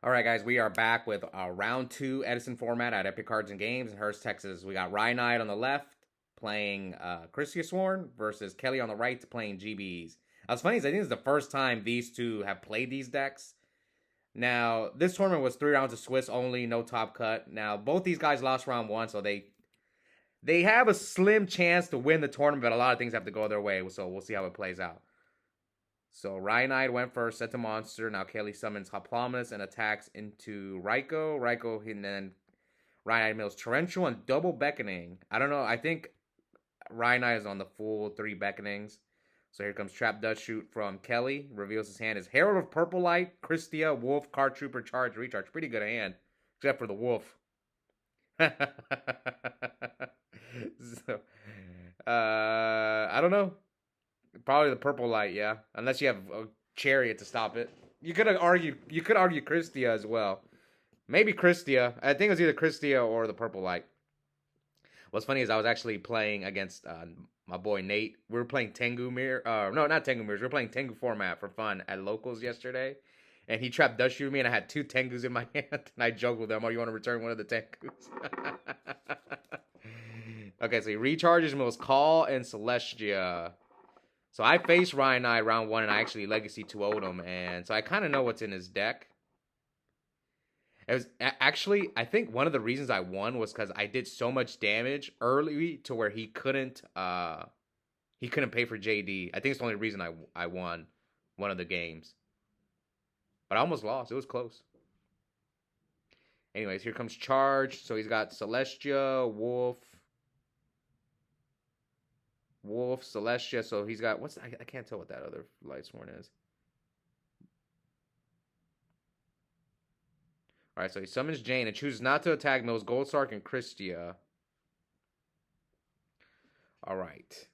All right, guys, we are back with round two Edison format at Epic Cards and Games in Hurst, Texas. We got Ryanide on the left playing Kristyasworn versus Kelly on the right playing GBs. What's funny is I think it's the first time these two have played these decks. Now, this tournament was 3 rounds of Swiss only, no top cut. Now, both these guys lost round one, so they have a slim chance to win the tournament, but a lot of things have to go their way, so we'll see how it plays out. So Ryanide went first, set to monster. Now Kelly summons Hoplominus and attacks into Ryko. And then Ryanide mills Torrential and double beckoning. I don't know. I think Ryanide is on the full 3 beckonings. So here comes Trap Dust Shoot from Kelly. Reveals his hand as Herald of Purple Light, Krystia, Wolf, Card Trooper, Charge, Recharge. Pretty good hand, except for the Wolf. So, I don't know. Probably the Purple Light, yeah. Unless you have a Chariot to stop it. You could argue Krystia as well. Maybe Krystia. I think it was either Krystia or the Purple Light. What's funny is I was actually playing against my boy Nate. We were playing Tengu Mirror. No, not Tengu Mirrors. We were playing Tengu format for fun at locals yesterday. And he trapped Dust Shoot me, and I had 2 Tengus in my hand. And I joked with him, oh, you want to return one of the Tengus? Okay, so he recharges Mills Call and Celestia. So I faced Ryanide round 1, and I actually Legacy 2-0'd him. And so I kind of know what's in his deck. It was actually, I think one of the reasons I won was because I did so much damage early to where he couldn't pay for JD. I think it's the only reason I won one of the games. But I almost lost. It was close. Anyways, here comes Charge. So he's got Celestia, Wolf, Celestia. So he's got, I can't tell what that other Lightsworn is. All right, so he summons Jane and chooses not to attack Mills, Goldsark, and Krystia. All right.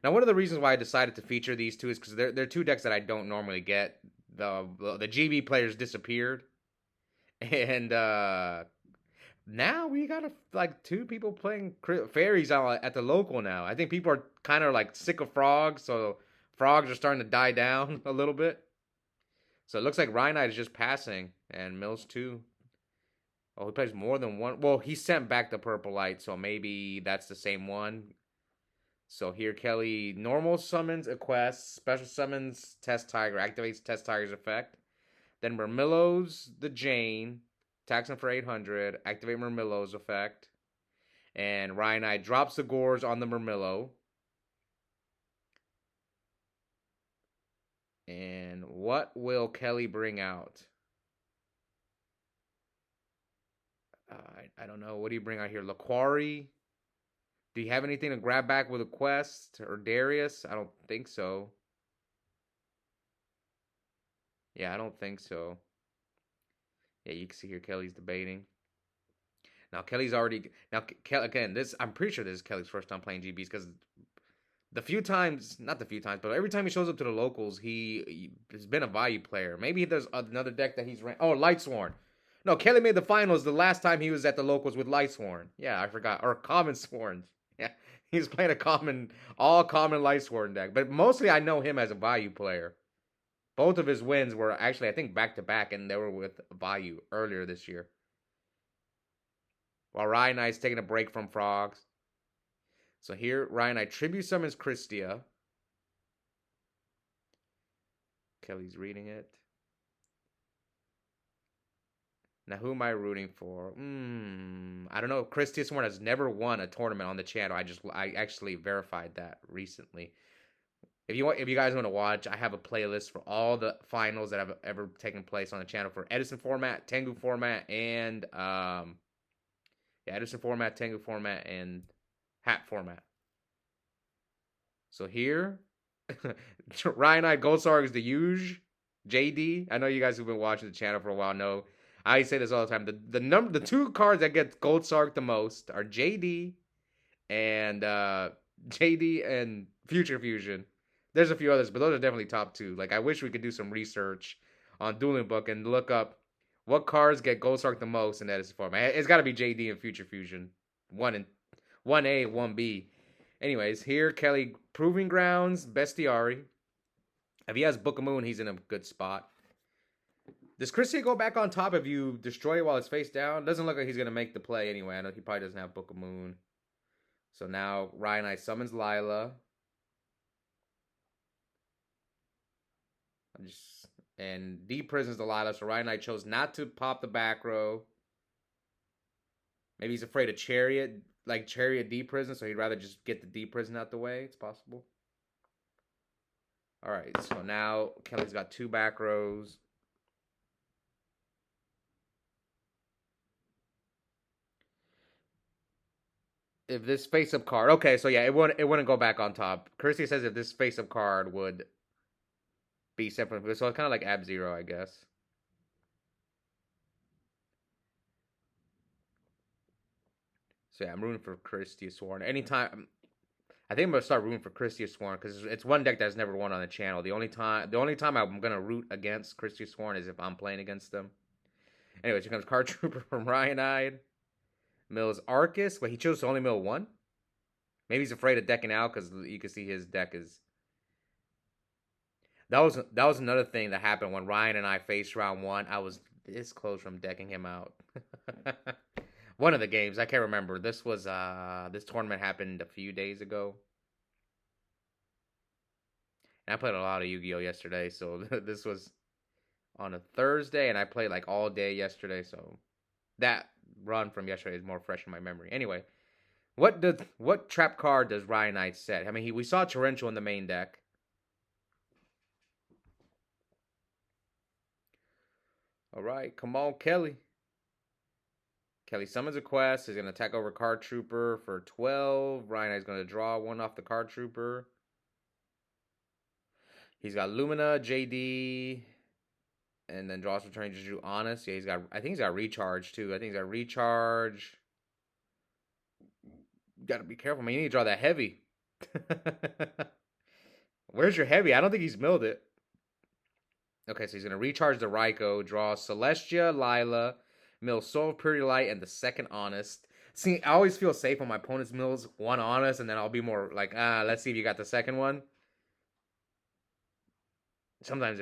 Now, one of the reasons why I decided to feature these two is because they're 2 decks that I don't normally get. The GB players disappeared, and now we got like 2 people playing fairies at the local now. I think people are kind of like sick of frogs, so frogs are starting to die down a little bit. So it looks like Ryanide is just passing, and Mills too. Oh, he plays more than one. Well, he sent back the Purple Light, so maybe that's the same one. So here Kelly normal summons a quest, special summons Test Tiger, activates Test Tiger's effect. Then Murmillo's the Jane, attacks him for 800, activate Murmillo's effect. And Ryanide drops the Gores on the Murmillo. And what will Kelly bring out? I don't know. What do you bring out here? Laquari? Do you have anything to grab back with a quest? Or Darius? I don't think so. Yeah, I don't think so. Yeah, you can see here Kelly's debating. Now, Kelly's already... Now, again, I'm pretty sure this is Kelly's first time playing GBs because the few times... Not the few times, but every time he shows up to the locals, he has been a value player. Maybe there's another deck that he's... Oh, Lightsworn. No, Kelly made the finals the last time he was at the locals with Lightsworn. Yeah, I forgot. Or Common Sworn. Yeah, he was playing all common Lightsworn deck. But mostly I know him as a value player. Both of his wins were actually, I think, back-to-back, and they were with value earlier this year. While Ryanide's taking a break from frogs. So here, Ryanide tribute summons Krystia. Kelly's reading it. Now, who am I rooting for? I don't know. Kristyasworn has never won a tournament on the channel. I actually verified that recently. If you guys want to watch, I have a playlist for all the finals that have ever taken place on the channel for Edison Format, Tengu Format, and Edison Format, Tengu Format, and Hat Format. So here, Ryanide Goldsark is the huge JD. I know you guys who've been watching the channel for a while know. I say this all the time. The 2 cards that get Goldsark the most are JD and Future Fusion. There's a few others, but those are definitely top 2. Like, I wish we could do some research on Dueling Book and look up what cards get Goldsark the most in that format. It's got to be JD and Future Fusion. 1A, 1B. Anyways, here, Kelly, Proving Grounds, Bestiari. If he has Book of Moon, he's in a good spot. Does Christy go back on top if you destroy it while it's face down? Doesn't look like he's gonna make the play anyway. I know he probably doesn't have Book of Moon. So now Ryanide summons Lila. And de-prisons the Lila, so Ryanide chose not to pop the back row. Maybe he's afraid of Chariot, like Chariot de-prison, so he'd rather just get the de-prison out the way. It's possible. Alright, so now Kelly's got 2 back rows. If this face-up card... Okay, so yeah, it wouldn't go back on top. Kirsty says if this face-up card would be separate. So it's kind of like Ab-Zero, I guess. So yeah, I'm rooting for Kristyasworn. Anytime... I think I'm going to start rooting for Kristyasworn because it's one deck that's never won on the channel. The only time I'm going to root against Kristyasworn is if I'm playing against them. Anyways, here comes Card Trooper from Ryanide. Mills Arcus. Wait, he chose to only mill 1? Maybe he's afraid of decking out because you can see his deck is... That was another thing that happened when Ryan and I faced round 1. I was this close from decking him out. One of the games, I can't remember. This was this tournament happened a few days ago. And I played a lot of Yu-Gi-Oh yesterday, so this was on a Thursday, and I played like all day yesterday, so that run from yesterday is more fresh in my memory. Anyway, what trap card does Ryanide set? I mean, we saw Torrential in the main deck. All right, come on, Kelly. Kelly summons a quest. He's going to attack over Card Trooper for 12. Ryanide's going to draw 1 off the Card Trooper. He's got Lumina, JD, and then draws return to do Honest. Yeah, I think he's got Recharge too. I think he's got Recharge. Got to be careful, man. You need to draw that heavy. Where's your heavy? I don't think he's milled it. Okay, so he's going to recharge the Raikou, draw Celestia, Lila, mill Soul Purity Light, and the second Honest. See, I always feel safe when my opponent's mills 1 Honest, and then I'll be more like, let's see if you got the second one. Sometimes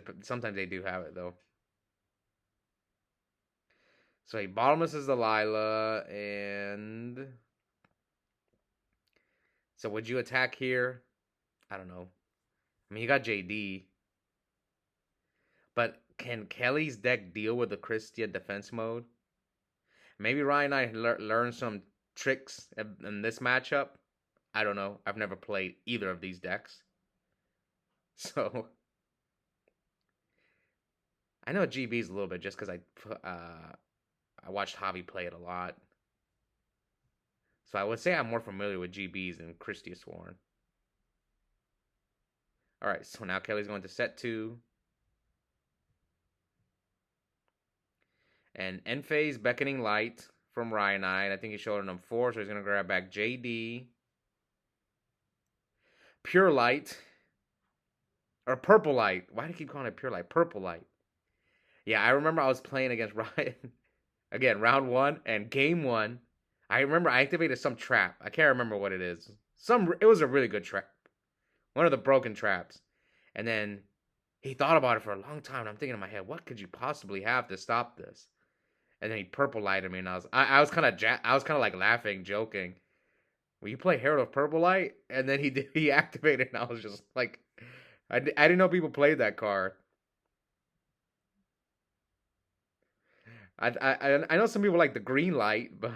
they do have it, though. So he bottomlesses the Lila, and... So would you attack here? I don't know. I mean, you got JD. But can Kelly's deck deal with the Krystia defense mode? Maybe Ryanide learn some tricks in this matchup. I don't know. I've never played either of these decks. So... I know GB's a little bit just because I watched Javi play it a lot. So I would say I'm more familiar with GBs than Kristyasworn. Alright, so now Kelly's going to set 2. And end phase Beckoning Light from Ryanide. I think he showed him 4, so he's going to grab back JD. Pure Light. Or Purple Light. Why do I keep calling it Pure Light? Purple Light. Yeah, I remember I was playing against Ryan. Again, round 1 and game 1. I remember I activated some trap. I can't remember what it is. It was a really good trap. One of the broken traps. And then he thought about it for a long time. And I'm thinking in my head, what could you possibly have to stop this? And then he purple lighted me, and I was kind of like laughing, joking. Will you play Herald of Purple Light? And then he activated, and I was just like, I didn't know people played that card. I know some people like the green light, but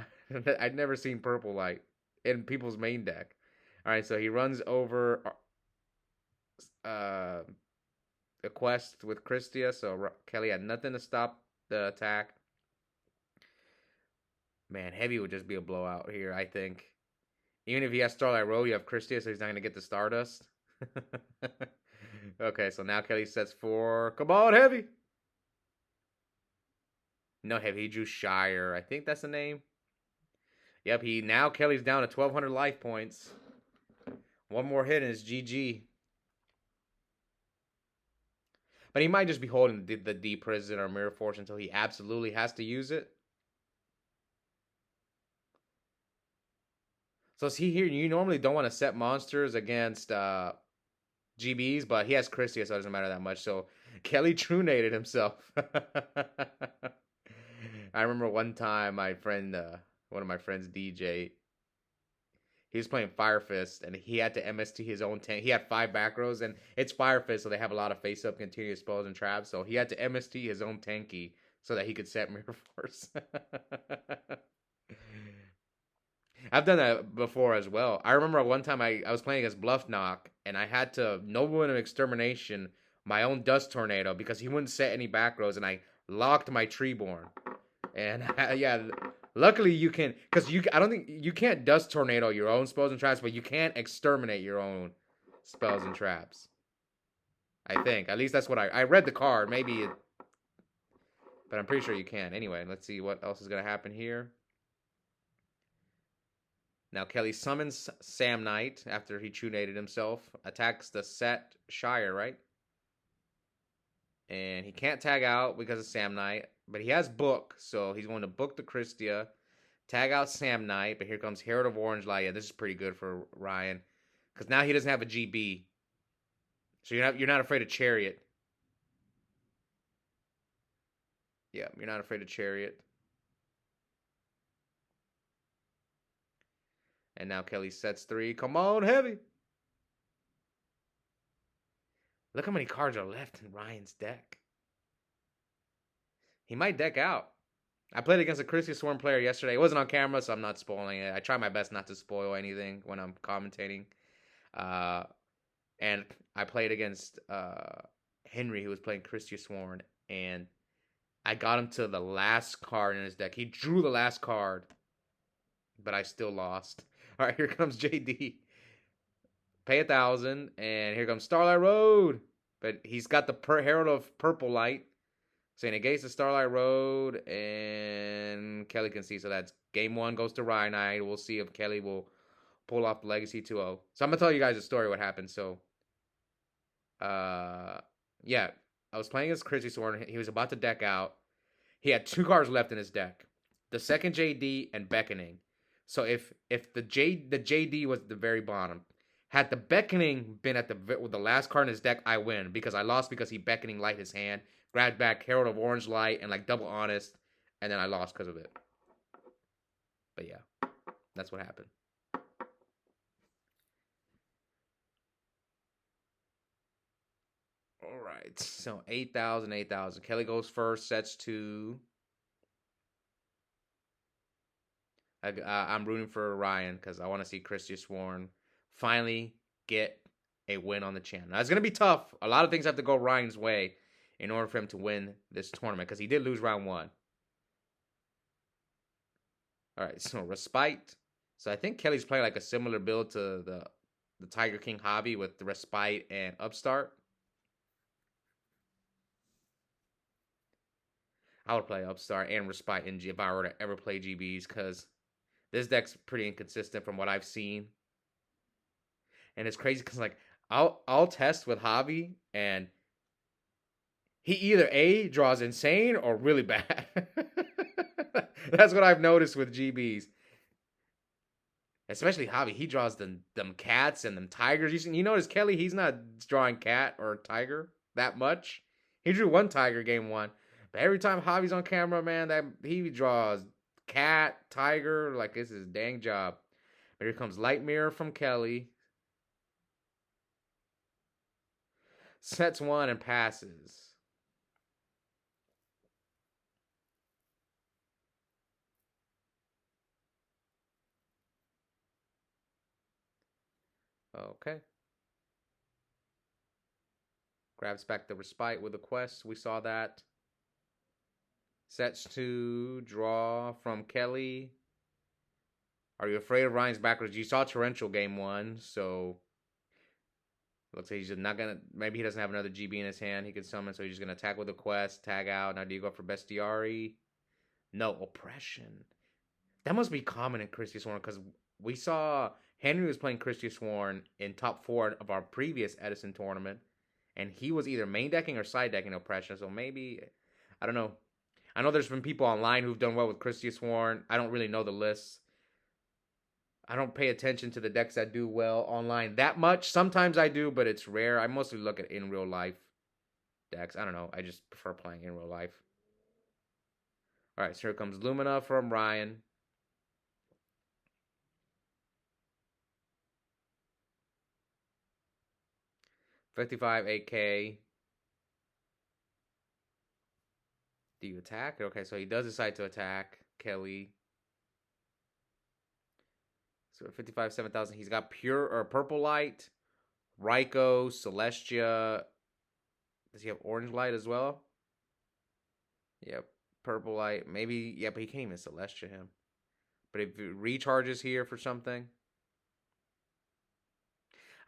I'd never seen purple light in people's main deck. All right, so he runs over a quest with Krystia, so Kelly had nothing to stop the attack. Man, heavy would just be a blowout here, I think. Even if he has Starlight Road, you have Krystia, so he's not going to get the Stardust. Okay, so now Kelly sets 4. Come on, heavy! No heavy, he drew Shire. I think that's the name. Yep, now Kelly's down to 1,200 life points. One more hit and it's GG. But he might just be holding the D-Prison or Mirror Force until he absolutely has to use it. So see here, you normally don't want to set monsters against GBs, but he has Krystia, so it doesn't matter that much. So Kelly truenated himself. I remember one time my friend, one of my friends, DJ, he was playing Fire Fist and he had to MST his own tank. He had 5 back rows and it's Fire Fist, so they have a lot of face up, continuous spells, and traps. So he had to MST his own tanky so that he could set Mirror Force. I've done that before as well. I remember one time I was playing against Bluff Knock and I had to Noble and Extermination my own Dust Tornado because he wouldn't set any back rows and I locked my Treeborn. And yeah, luckily you can, because I don't think you can't Dust Tornado your own spells and traps, but you can exterminate your own spells and traps. I think. At least that's what I read the card. Maybe, but I'm pretty sure you can. Anyway, let's see what else is going to happen here. Now Kelly summons Sam Knight after he truenated himself. Attacks the set Shire, right? And he can't tag out because of Sam Knight. But he has Book, so he's going to book the Krystia. Tag out Sam Knight, but here comes Herald of Orange Light. Yeah, this is pretty good for Ryan. Because now he doesn't have a GB. So you're not afraid of Chariot. Yeah, you're not afraid of Chariot. And now Kelly sets 3. Come on, heavy. Look how many cards are left in Ryan's deck. He might deck out. I played against a Kristyasworn player yesterday. It wasn't on camera, so I'm not spoiling it. I try my best not to spoil anything when I'm commentating. And I played against Henry, who was playing Kristyasworn, and I got him to the last card in his deck. He drew the last card, but I still lost. All right, here comes JD. Pay 1,000, and here comes Starlight Road. But he's got the Herald of Purple Light. So he negates the Starlight Road, and Kelly can see. So that's game 1 goes to Ryanide. We'll see if Kelly will pull off the Legacy 2-0. So I'm going to tell you guys a story what happened. So, yeah, I was playing against Kristyasworn. He was about to deck out. He had 2 cards left in his deck. The second JD and Beckoning. So if the JD was at the very bottom, had the Beckoning been at with the last card in his deck, I win. Because I lost because he Beckoning Light his hand. Grabbed back Herald of Orange Light and like double honest, and then I lost because of it. But yeah, that's what happened. All right, so 8,000, 8,000. Kelly goes first, sets 2. I'm rooting for Ryan because I want to see Kristyasworn finally get a win on the channel. Now, it's going to be tough. A lot of things have to go Ryan's way in order for him to win this tournament, because he did lose round 1. All right, so Respite. So I think Kelly's playing like a similar build to the Tiger King hobby with the Respite and Upstart. I would play Upstart and Respite if I were to ever play GBs, because this deck's pretty inconsistent from what I've seen. And it's crazy because like I'll test with hobby and he either A, draws insane or really bad. That's what I've noticed with GBs. Especially Hobby. He draws them cats and them tigers. You notice Kelly, he's not drawing cat or tiger that much. He drew 1 tiger game 1. But every time Hobby's on camera, man, he draws cat, tiger. Like, it's his dang job. But here comes Light Mirror from Kelly. Sets 1 and passes. Okay. Grabs back the Respite with a quest. We saw that. Sets 2. Draw from Kelly. Are you afraid of Ryan's backwards? You saw Torrential game 1, so looks like he's just not gonna. Maybe he doesn't have another GB in his hand he can summon, so he's just gonna attack with a quest, tag out. Now do you go for Bestiari? No, Oppression. That must be common in Kristyasworn, because we saw Henry was playing Kristyasworn in top 4 of our previous Edison tournament, and he was either main decking or side decking Oppression. So maybe, I don't know. I know there's been people online who've done well with Kristyasworn. I don't really know the lists. I don't pay attention to the decks that do well online that much. Sometimes I do, but it's rare. I mostly look at in real life. decks. I don't know. I just prefer playing in real life. All right, so here comes Lumina from Ryan. $55, 8K. Do you attack? Okay, so he does decide to attack Kelly. So 55, 7,000. He's got pure or purple light, Ryko, Celestia. Does he have orange light as well? Yep, purple light. Maybe, yeah, but he can't even Celestia him. But if it recharges here for something.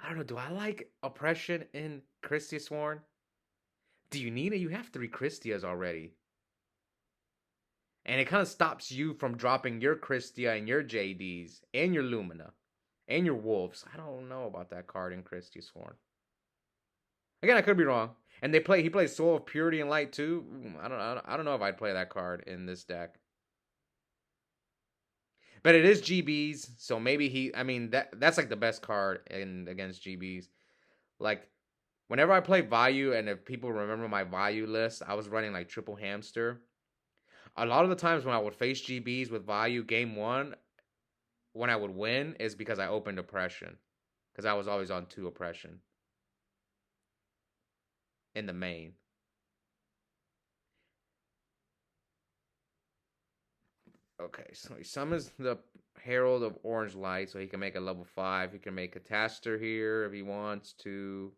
I don't know. Do I like Oppression in Kristyasworn? Do you need it? You have 3 Kristias already. And it kind of stops you from dropping your Krystia and your JDs and your Lumina and your Wolves. I don't know about that card in Kristyasworn. Again, I could be wrong. And he plays Soul of Purity and Light too. I don't know if I'd play that card in this deck. But it is GBs, so maybe that's like the best card against GBs. Like whenever I play Vayu, and if people remember my Vayu list, I was running like triple hamster. A lot of the times when I would face GBs with Vayu game 1, when I would win is because I opened Oppression. Because I was always on 2 Oppression. In the main. Okay, so he summons the Herald of Orange Light, so he can make a level 5. He can make a Taster here if he wants to.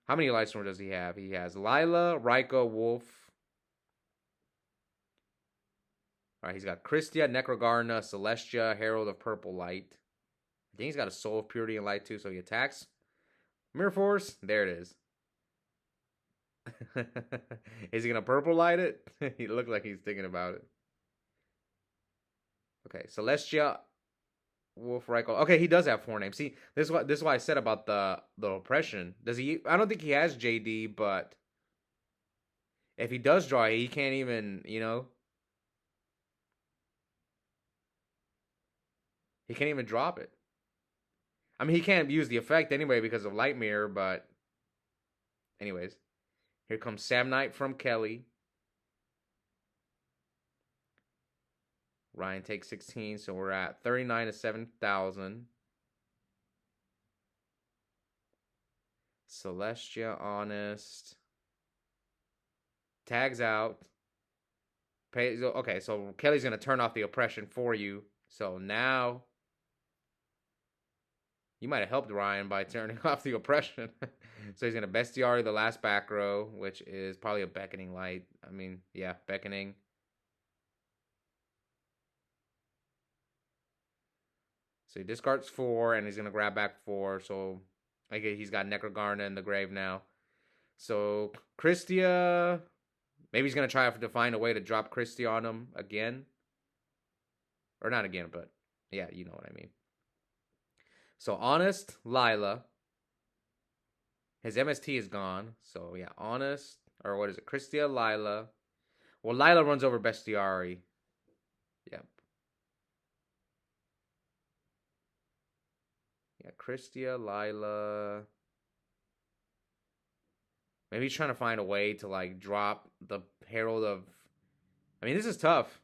How many Lightstorm does he have? He has Lila, Ryko, Wolf. Alright, he's got Krystia, Necrogarna, Celestia, Herald of Purple Light. I think he's got a Soul of Purity and Light too, so he attacks. Mirror Force, there it is. Is he gonna Purple Light it? He looked like he's thinking about it. Okay, Celestia, Wolf, Ryko. Okay, he does have 4 names. See, this is why I said about the Oppression. Does he? I don't think he has JD, but if he does draw, he can't even, he can't even drop it. I mean, he can't use the effect anyway because of Light Mirror, but anyways. Here comes Sam Knight from Kelly. Ryan takes 16, so we're at 39 to 7,000. Celestia, Honest. Tags out. Okay, so Kelly's going to turn off the Oppression for you. So now, you might have helped Ryan by turning off the Oppression. So he's going to Bestiary the last back row, which is probably a Beckoning Light. I mean, yeah, Beckoning. So he discards 4, and he's going to grab back 4. So he's got Necrogarna in the grave now. So Krystia, maybe he's going to try to find a way to drop Krystia on him again. Or not again, but yeah, you know what I mean. So Honest, Lila. His MST is gone. So yeah, Honest, or what is it? Krystia, Lila. Well, Lila runs over Bestiary. Yep. Yeah, Krystia, Lila. Maybe he's trying to find a way to like drop the Herald of. I mean, this is tough.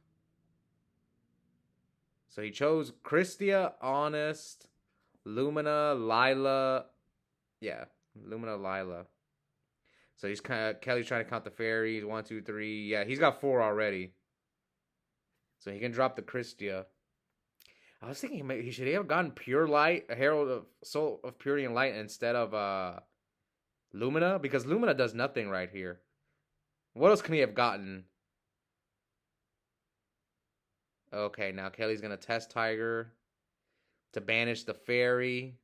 So he chose Krystia, Honest, Lumina, Lila. Yeah, Lumina, Lila. So he's Kelly's trying to count the fairies. 1, 2, 3. Yeah, he's got 4 already. So he can drop the Krystia. I was thinking maybe he should have gotten Pure Light, a Herald of Soul of Purity and Light instead of Lumina, because Lumina does nothing right here. What else can he have gotten? Okay, now Kelly's gonna test Tiger to banish the fairy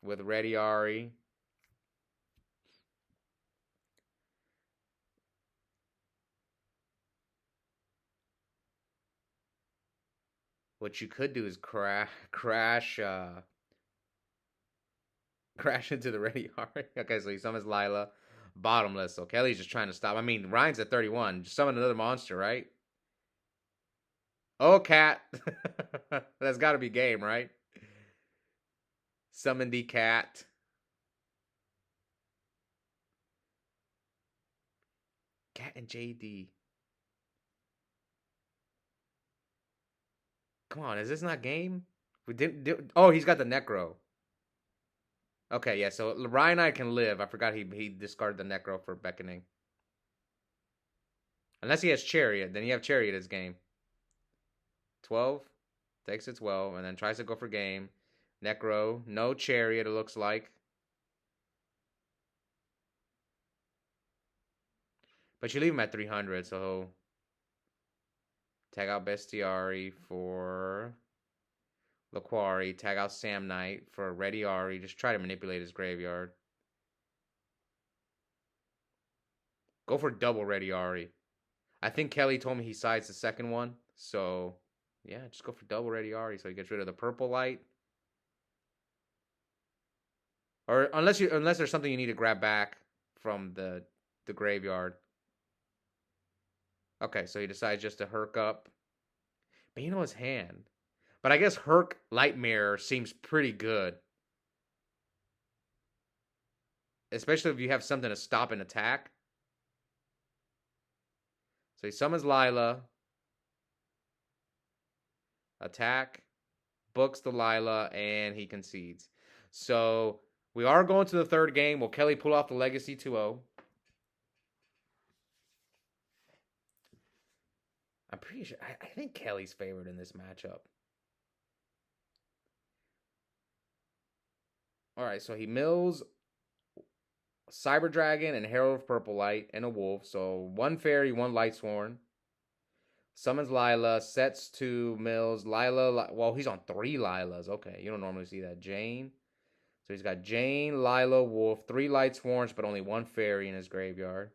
with Rediari. What you could do is crash into the Rediari. Okay, so he summons Lila. Bottomless. So Kelly's just trying to stop. I mean, Ryan's at 31. Just summon another monster, right? Oh, cat. That's got to be game, right? Summon the cat. Cat and JD. Come on, is this not game? We didn't. Oh, he's got the Necro. Okay, yeah. So Ryanide can live. I forgot he discarded the Necro for beckoning. Unless he has Chariot, then you have Chariot as game. 12 takes a 12 and then tries to go for game. Necro, no Chariot. It looks like. But you leave him at 300, so tag out Bestiari for Laquari. Tag out Sam Knight for Ready Ari. Just try to manipulate his graveyard. Go for double Ready Ari. I think Kelly told me he sides the second one. So, yeah, just go for double Ready Ari so he gets rid of the purple light. Or unless there's something you need to grab back from the graveyard. Okay, so he decides just to Herc up. But you know his hand. But I guess Herc Light Mirror seems pretty good. Especially if you have something to stop an attack. So he summons Lila. Attack. Books the Lila. And he concedes. So we are going to the third game. Will Kelly pull off the Legacy 2-0? I'm pretty sure. I think Kelly's favored in this matchup. Alright, so he mills Cyber Dragon and Herald of Purple Light and a Wolf. So one Fairy, one Lightsworn. Summons Lila, sets to mills. Lila, well, he's on 3 Lilas. Okay, you don't normally see that. Jane. So he's got Jane, Lila, Wolf, 3 Lightsworns, but only 1 Fairy in his graveyard.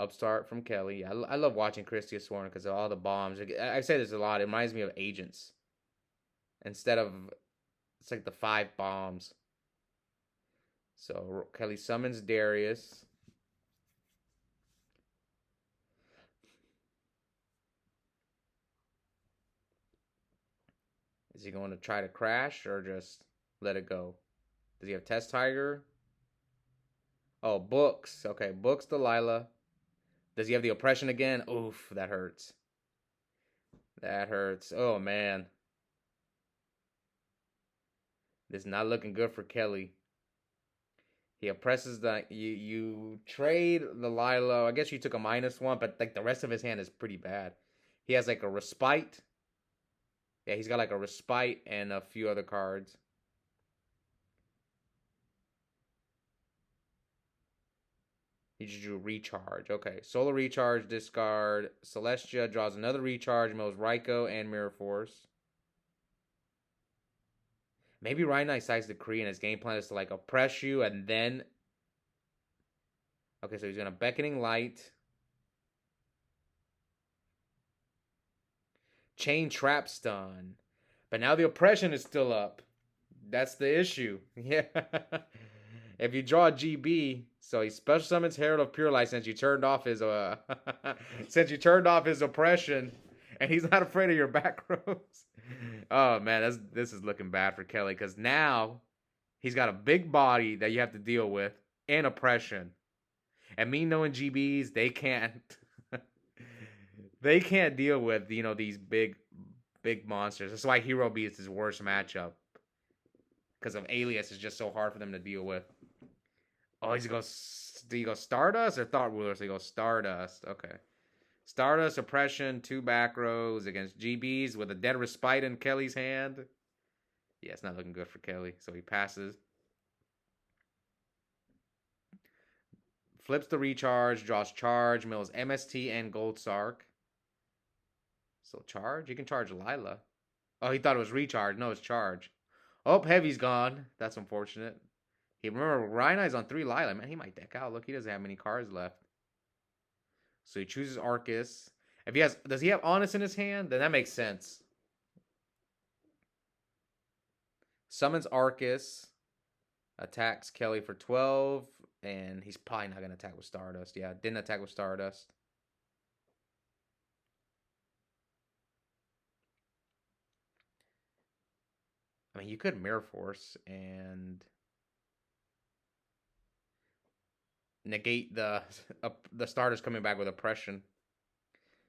Upstart from Kelly. I love watching Kristyasworn because of all the bombs. I say this a lot. It reminds me of Agents. Instead of, it's like the 5 bombs. So Kelly summons Darius. Is he going to try to crash or just let it go? Does he have Test Tiger? Oh, Books. Okay, Books Delilah. Does he have the Oppression again? Oof, that hurts. That hurts. Oh, man. This is not looking good for Kelly. He oppresses the... You trade the Lilo. I guess you took a -1, but like the rest of his hand is pretty bad. He has like a Respite. Yeah, he's got like a Respite and a few other cards. He just drew Recharge. Okay, Solar Recharge, discard. Celestia draws another Recharge, mills Raikou and Mirror Force. Maybe Ryanide sides Decree and his game plan is to like oppress you and then... Okay, so he's going to Beckoning Light. Chain Trap Stun. But now the oppression is still up. That's the issue. Yeah. If you draw a GB, so he special summons Herald of Pure Light since you turned off his since you turned off his oppression, and he's not afraid of your back rows. Oh man, this is looking bad for Kelly because now he's got a big body that you have to deal with and oppression. And me knowing GBs, they can't they can't deal with these big monsters. That's why Hero Beast is his worst matchup. Because of Alias is just so hard for them to deal with. Oh, do you go Stardust or Thought Ruler? So you go Stardust. Okay. Stardust, Oppression, 2 back rows against GBs with a Dead Respite in Kelly's hand. Yeah, it's not looking good for Kelly. So he passes. Flips the Recharge, draws Charge, mills MST and Gold Sark. So Charge? You can charge Lila. Oh, he thought it was Recharge. No, it's Charge. Oh, Heavy's gone. That's unfortunate. Remember, Ryanide's on 3 Lila. Man, he might deck out. Look, he doesn't have many cards left. So he chooses Arcus. Does he have Honest in his hand? Then that makes sense. Summons Arcus. Attacks Kelly for 12. And he's probably not going to attack with Stardust. Yeah, didn't attack with Stardust. I mean, you could Mirror Force and... negate the starters coming back with oppression.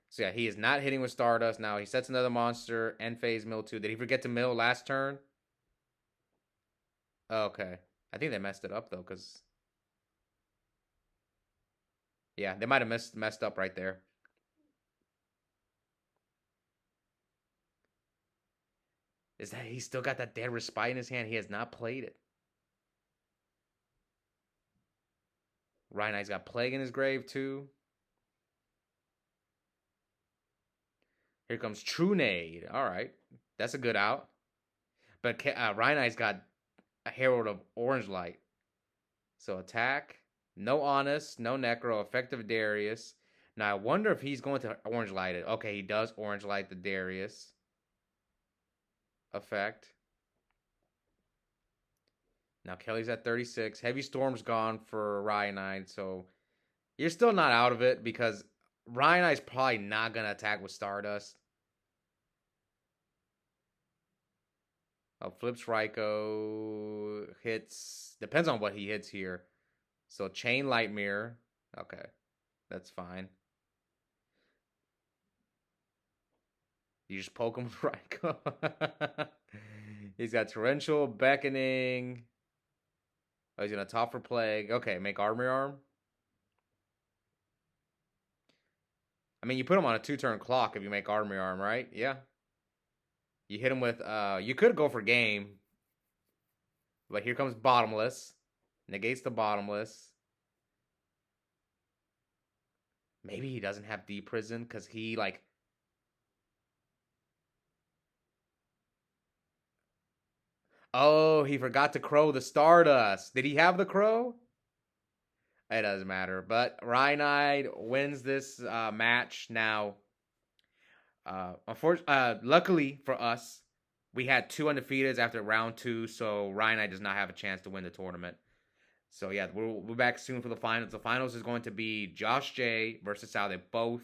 So yeah, he is not hitting with Stardust. Now he sets another monster, end phase mill 2. Did he forget to mill last turn? Oh, okay. I think they messed it up though, because yeah, they might have messed up right there. Is that he still got that dead respite in his hand? He has not played it. Ryanide's got Plague in his grave too. Here comes Trunade. All right, that's a good out. But Ryanide's got a Herald of Orange Light. So attack, no Honest, no Necro, effective Darius. Now I wonder if he's going to Orange Light it. Okay, he does Orange Light the Darius effect. Now Kelly's at 36. Heavy Storm's gone for Ryanide, so you're still not out of it because Ryanide's probably not going to attack with Stardust. Oh, flips Raikou, hits, depends on what he hits here. So Chain Light Mirror, okay, that's fine. You just poke him with Raikou. He's got Torrential, Beckoning. Oh, he's going to top for Plague. Okay, make Armory Arm. I mean, you put him on a 2-turn clock if you make Armory Arm, right? Yeah. You hit him with, you could go for game. But here comes Bottomless. Negates the Bottomless. Maybe he doesn't have Deep Prison because he, like... Oh, he forgot to crow the Stardust. Did he have the crow? It doesn't matter. But Ryanide wins this match. Now, luckily for us, we had 2 undefeateds after round 2, so Ryanide does not have a chance to win the tournament. So yeah, we'll be back soon for the finals. The finals is going to be Josh J versus Sal. They both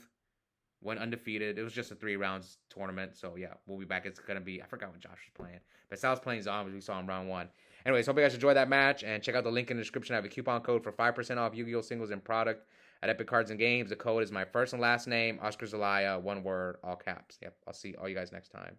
went undefeated. It was just a 3 rounds tournament. So yeah, we'll be back. It's going to be, I forgot when Josh was playing. But Sal's playing zombies. We saw him round 1. Anyways, hope you guys enjoyed that match. And check out the link in the description. I have a coupon code for 5% off Yu-Gi-Oh! Singles and product at Epic Cards and Games. The code is my first and last name, Oscar Zelaya, one word, all caps. Yep, I'll see all you guys next time.